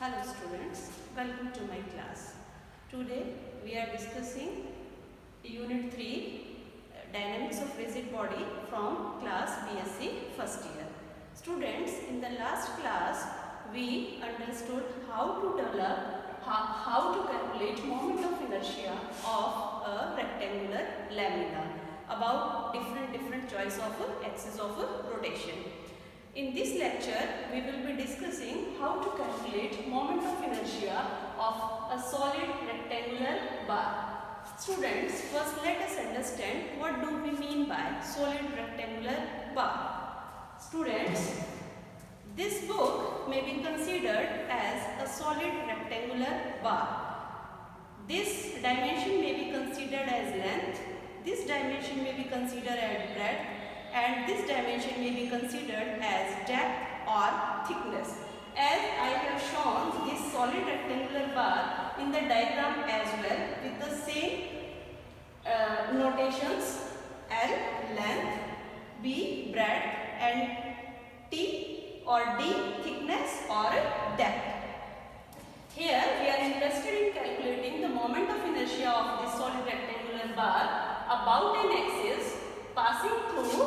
Hello students, welcome to my class. Today we are discussing Unit 3 Dynamics of Rigid Body from class BSc first year. Students, in the last class we understood how to develop, how to calculate moment of inertia of a rectangular lamina about different choice of axis of rotation. In this lecture, we will be discussing how to calculate moment of inertia of a solid rectangular bar. Students, first let us understand what do we mean by solid rectangular bar. Students, this book may be considered as a solid rectangular bar. This dimension may be considered as length, this dimension may be considered as breadth, and this dimension may be considered as depth or thickness. As I have shown this solid rectangular bar in the diagram as well with the same notations: L length, B breadth, and T or D thickness or depth. Here we are interested in calculating the moment of inertia of this solid rectangular bar about an axis passing through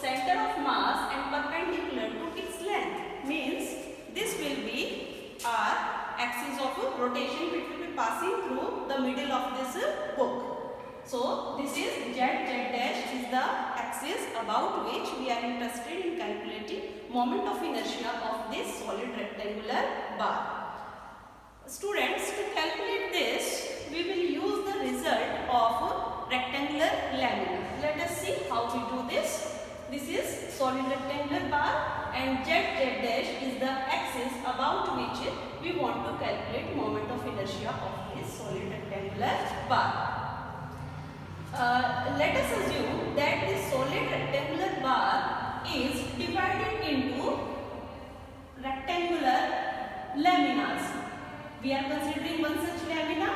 center of mass and perpendicular to its length. Means this will be our axis of rotation, which will be passing through the middle of this book. So this is z dash is the axis about which we are interested in calculating moment of inertia of this solid rectangular bar. Students, to calculate this we will use the result of rectangular lamina. Let us see how we do this. This is solid rectangular bar and z dash is the axis about which we want to calculate moment of inertia of this solid rectangular bar. Let us assume that this solid rectangular bar is divided into rectangular laminas. We are considering one such lamina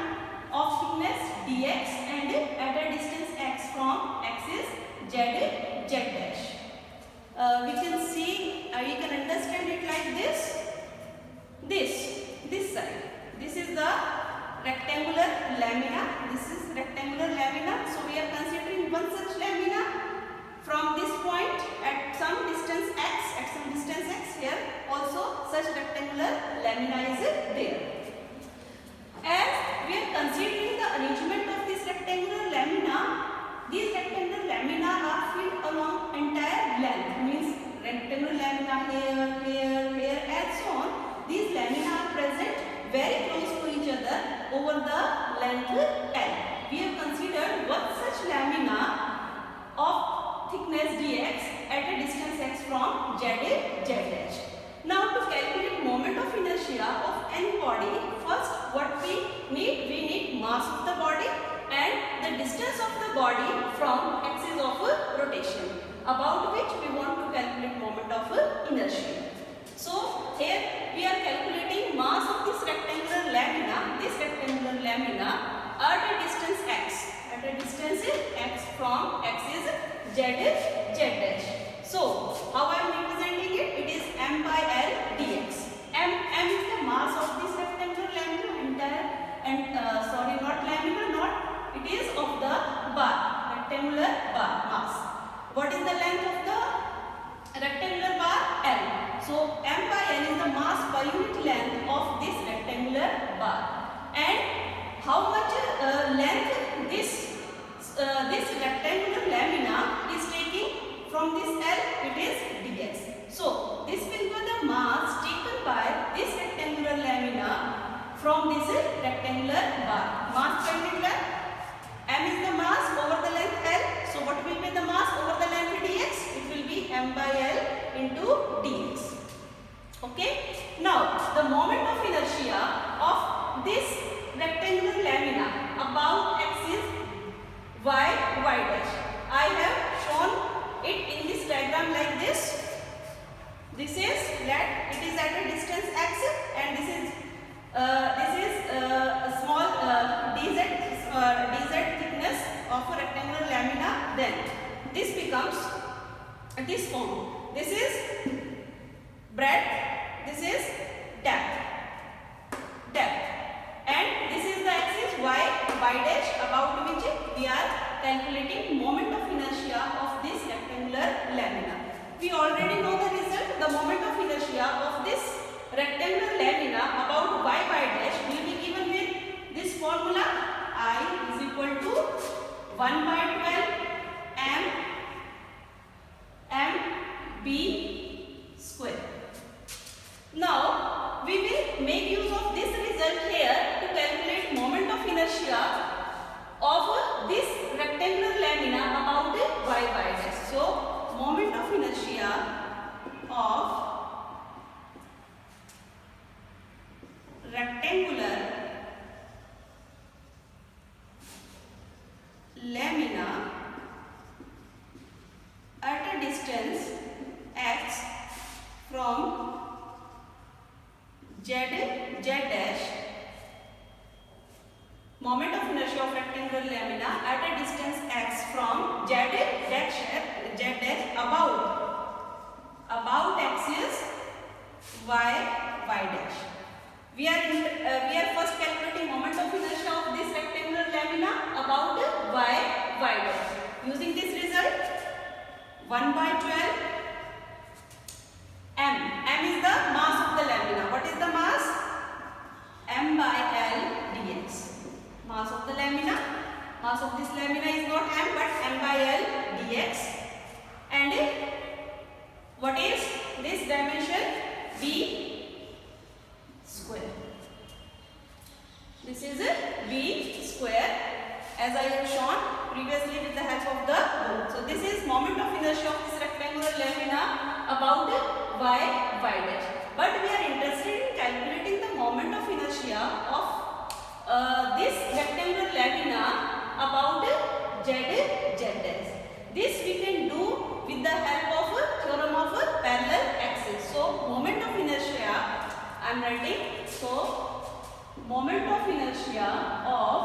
of thickness dx and at a distance x from axis z dash. We can see, we can understand it like this. This side. This is the rectangular lamina. This is rectangular lamina. So we are considering one such lamina from this point at some distance x, here also such rectangular lamina is there. As we are considering the arrangement of this rectangular lamina, these rectangular lamina are filled along entire length. Means rectangular lamina here and so on. These lamina are present very close to each other over the length L. We have considered one such lamina of thickness dx at a distance x from z dash. Now to calculate moment of inertia of any body, first what we need mass of the body and the distance of the body from axis of rotation about which we want to calculate moment of inertia. So here we are calculating mass of this rectangular lamina at a distance x from axis z dash. So how I am representing it? It is m by L dx. M is the mass of this rectangular lamina it is of the bar, rectangular bar mass. What is the length of the rectangular bar? L. So m by L is the mass per unit length of this rectangular bar. And how much length this rectangular lamina is taking from this L? It is dx. So this will be the mass taken by this rectangular lamina from this rectangular bar. Mass per unit length. M is the mass over the length L. So what will be the mass over the length dx? It will be m by L into dx. Okay. Now the moment of inertia of this rectangular lamina about axis y dash. I have shown it in this diagram like this. This is that it is at a distance x and this is a small dz thickness of a rectangular lamina. Then this becomes this form. This is breadth, this is depth. rectangular lamina about y dash will be given with this formula. I is equal to 1 by 12 m b square. Now we will make use of this result here to calculate moment of inertia of this rectangular lamina about y dash. So moment of inertia of rectangular lamina at a distance x from z dash. Moment of inertia of rectangular lamina at a distance x from z dash about axis y dash. We are first calculating moment of inertia of this rectangular lamina about y dash. Using this result, 1 by 12 m. M is the mass of the lamina. What is the mass? M by L dx. Mass of the lamina. Mass of this lamina is not m but m by L dx. And what is this dimension? B square. This is B square, as I have shown previously with the help of the book. So this is moment of inertia of this rectangular lamina about y dash. But we are interested in calculating the moment of inertia of this rectangular lamina about z dash. This we can do with the help of theorem of parallel axis. So moment of inertia I am writing. So moment of inertia of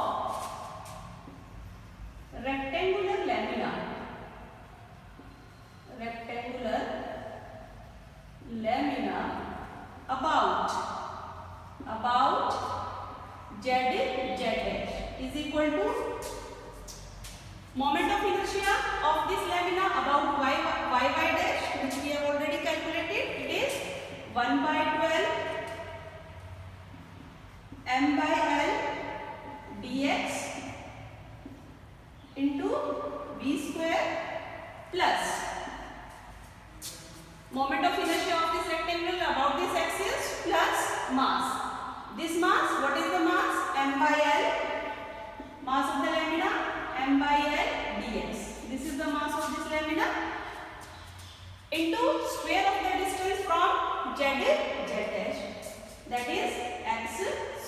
rectangular lamina about z dash is equal to moment of inertia of this lamina about y dash, which we have already calculated. It is 1 by 12 m by L dx into v square plus moment of inertia of this rectangle about this axis plus mass. This mass, what is the mass? M by L. Mass of the lamina m by L dx. This is the mass of this lamina into square of the distance from z dash, that is x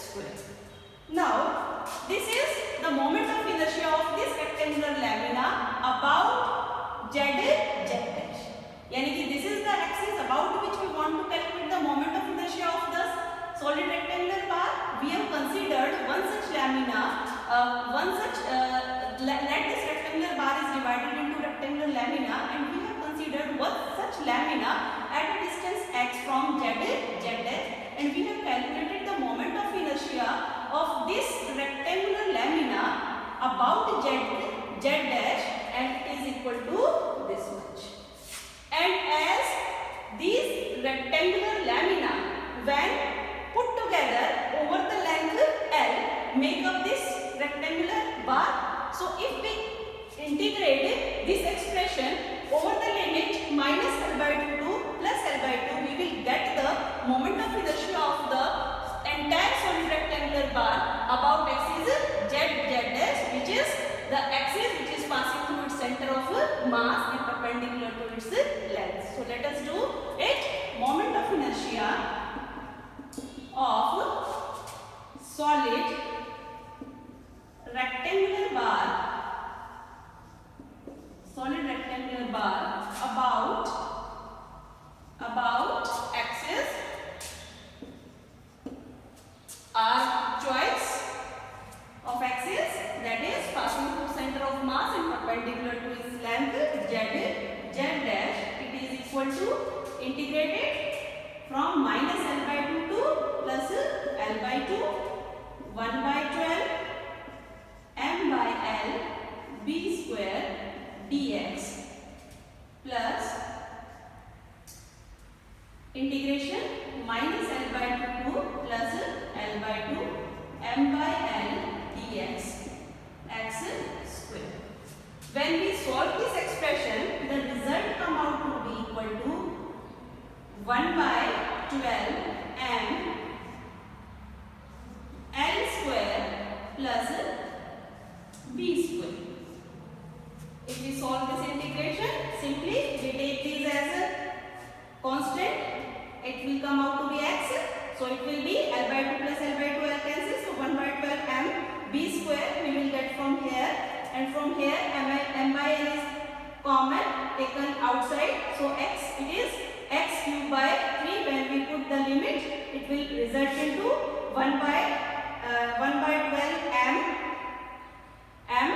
square. Now this is the moment of inertia of this rectangular lamina about z dash. Yani ki this is the axis about which we want to calculate the moment of inertia of the solid rectangular bar. We have considered one such lamina, let this rectangular bar is divided into rectangular lamina, and we have considered one such lamina at a distance x from z dash, and we have calculated the moment of inertia of this rectangular lamina about z dash, and it is equal to this much. And as these rectangular lamina, when put together over the length L, make up this rectangular bar. So if we integrate this expression over the limit minus L by 2 to plus L by 2, we will get the moment of inertia of the entire solid rectangular bar about axis z dash, which is the axis which is passing through its center of mass and perpendicular to its length. So let us do it. Moment of inertia of solid rectangular bar about axis, our choice of axis, that is passing through center of mass and perpendicular to its length z dash. It is equal to integrated from minus L by 2 to plus L by 2, 1 by 12 m by L b square dx plus integration minus L by by 2 plus L by 2 m by L dx x square. When we solve this expression, the result come out to be equal to 1 by 12 m L square plus b square. If we solve this integration, simply we take these as a constant. It will come out to be x. So it will be L by 2 plus L by 2 L cancels. So 1 by 12 m b square we will get from here, and from here m by L is common taken outside. So x, it is x cubed by 3. When we put the limit, it will result into 1 by 12 m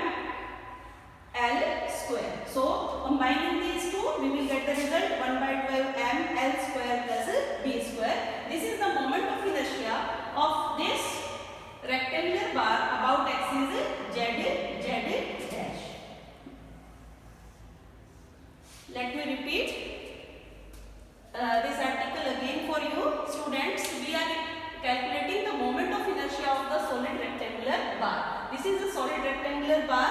L square. So combining these two, we will get the result 1 by 12 m L square plus b square. This is the moment of inertia of this rectangular bar about axis z dash. Let me repeat this article again for you, students. We are calculating the moment of inertia of the solid rectangular bar. This is a solid rectangular bar.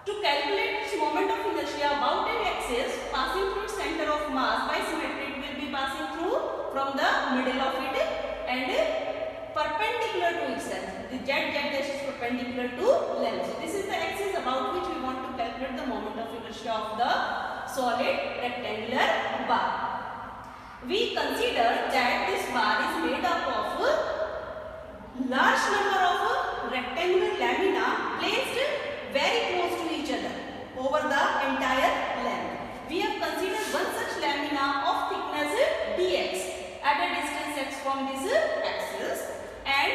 To calculate its moment of inertia about an axis passing through its center of mass by symmetry, it will be passing through from the middle of it and perpendicular to itself. The z dash is perpendicular to length. So this is the axis about which we want to calculate the moment of inertia of the solid rectangular bar. We consider that this bar is made up of large number of rectangular lamina placed very close to each other over the entire length. We have considered one such lamina of thickness dx at a distance x from this axis, and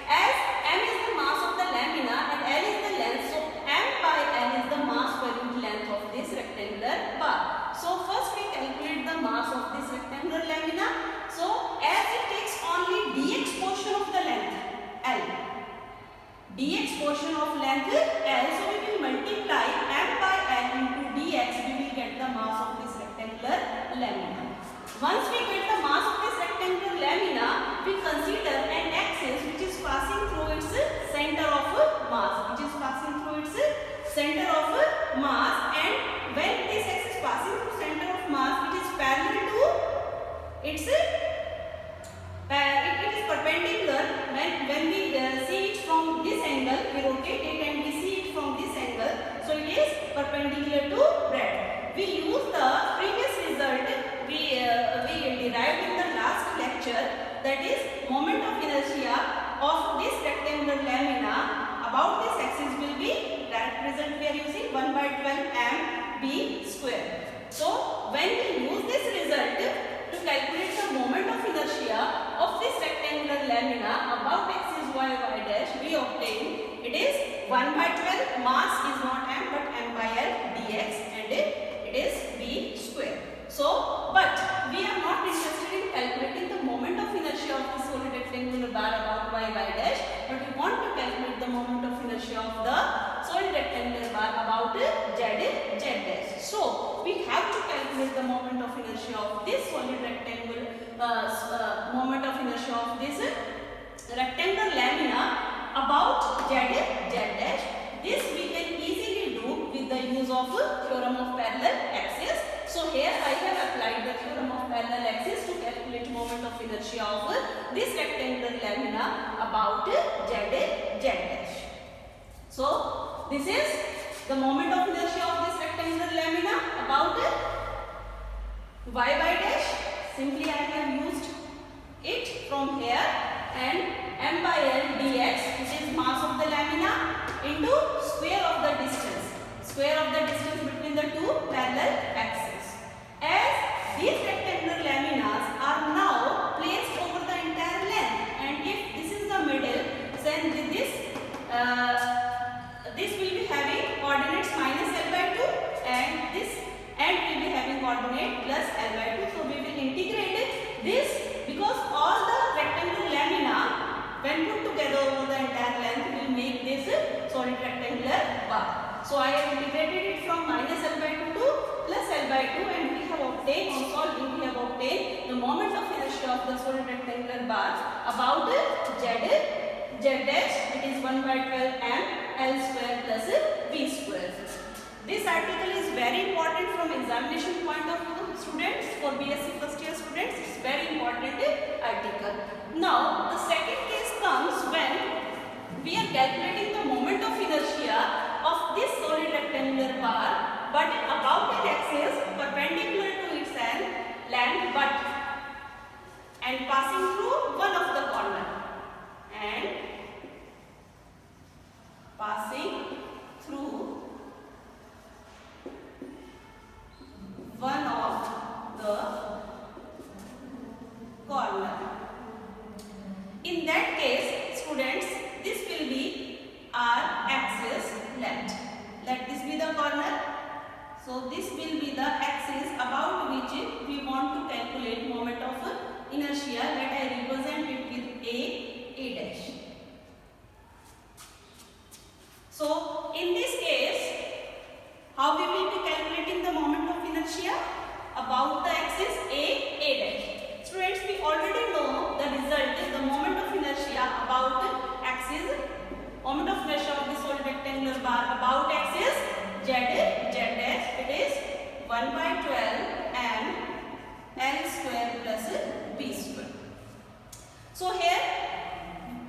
as m is the mass of the lamina and L is the length, so m by L is the mass per unit length of this rectangular bar. So first we calculate the mass of this rectangular lamina. So as it takes only dx portion of the length L, dx portion of length L, so we will multiply m by L into dx, we will get the mass of this rectangular lamina. Once we get the mass of this rectangular lamina, we consider an axis which is passing through its center of mass, and when this axis passing through center of mass, it is parallel to its it is perpendicular. When we see it from this angle, we rotate it and we see it from this angle, so it is perpendicular to breadth. We use the previous result we derived in the last lecture, that is moment of inertia of this rectangular lamina about this axis will be, that result we are using 1 by 12 m b square. So when we use this result to calculate the moment of inertia of this rectangular lamina about axis y dash, we obtain it is 1 by 12, mass is not m but m by L dx, and it is b square. So but we are not interested in calculating the moment of inertia of the solid rectangular bar about y dash, but we want to calculate the moment of inertia of the solid rectangular bar about z dash. So we have to calculate the moment of inertia of this solid rectangular moment of inertia of this rectangular lamina about z dash. This we can easily do with the use of theorem of parallel axis. So here I have applied the theorem of parallel axis to calculate moment of inertia of this rectangular lamina about z dash. So this is the moment of inertia of this rectangular lamina about y dash. Simply I have used it from here, and m by L dx, which is mass of the lamina, into square of the distance between the two parallel axes. As these rectangular laminas are now placed over the entire length, and if this is the middle, then this will be having coordinates minus L by 2, and this end will be having coordinate plus L by 2. So we will integrate this, because all the rectangular lamina when put together over the entire length will make this solid rectangular bar. So I have integrated it from minus L by 2 to plus L by 2, and we have obtained, on solving, we have obtained the moment of inertia of the solid rectangular bar about z dash, it is 1 by 12 m L square plus b square. This article is very important from examination point of view, students. For BSc first year students, it's very important article. Now the second case comes when we are calculating the moment of inertia of this solid rectangular bar, but about an axis perpendicular to its length, but and passing through one of the corner, and passing through one of the corner. In that case, students, this will be our axis length. Let this be the corner. So this will be the axis about which we want to calculate moment of inertia. Let I represent it with A dash. So in this case, how we will be calculating the moment of inertia about the axis A dash. Students, we already know the result is the moment of inertia about axis, moment of inertia of the solid rectangular bar about axis z dash, it is 1 by 12 m L square plus b square. So here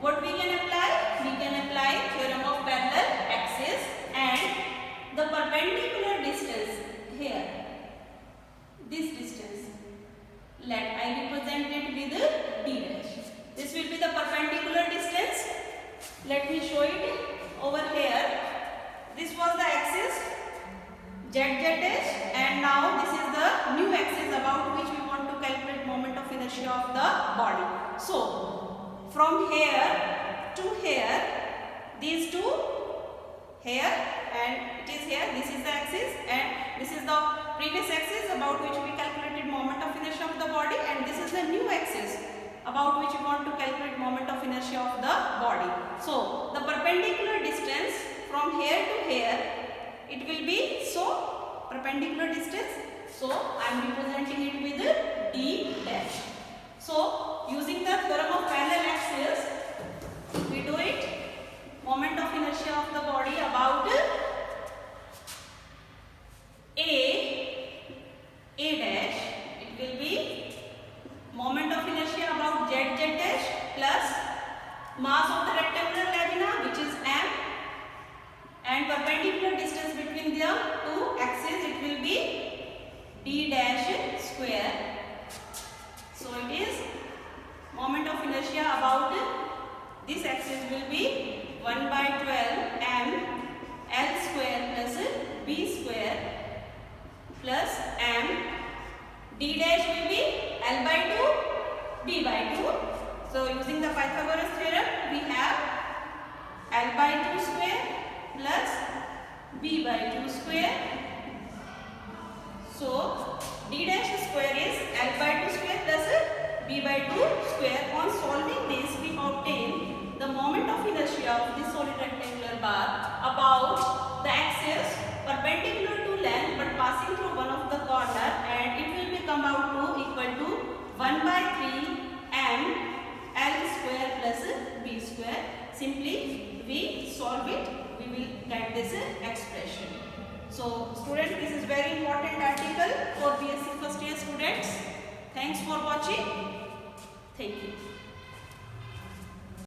what we can apply? We can apply theorem of parallel axis, and the perpendicular distance here, this distance, let I represent it with d dash. This will be the perpendicular distance. Let me show it over here. This was the axis z dash, and now this is the new axis about which we want to calculate moment of inertia of the body. So from here to here, these two here, and it is here, this is the axis, and this is the previous axis about which we calculated moment of inertia of the body, and this is the new axis about which we want to calculate moment of inertia of the body. So the perpendicular distance from here to here, it will be so perpendicular distance. So I am representing it with d dash. So using the theorem of parallel axis, we do it. Moment of inertia of the body about A dash, it will be moment of inertia about z dash plus mass of the rectangular lamina, which is m, and perpendicular distance between the two axes, it will be d dash square. So it is moment of inertia about this axis will be 1 by 12 m L square plus b square plus m, d dash will be L by 2 b by 2. So using the Pythagoras theorem, we have L by 2 square plus b by 2 square. So d dash square is L by 2 square plus b by 2 square. On solving this, we obtain the moment of inertia of this solid rectangular bar about the axis perpendicular to length but passing through one of the corner, and it will become out to equal to 1 by 3 m L square plus b square. Simply we solve it, we will get this expression. So students, this is very important article for BSc first year students. Thanks for watching. Thank you.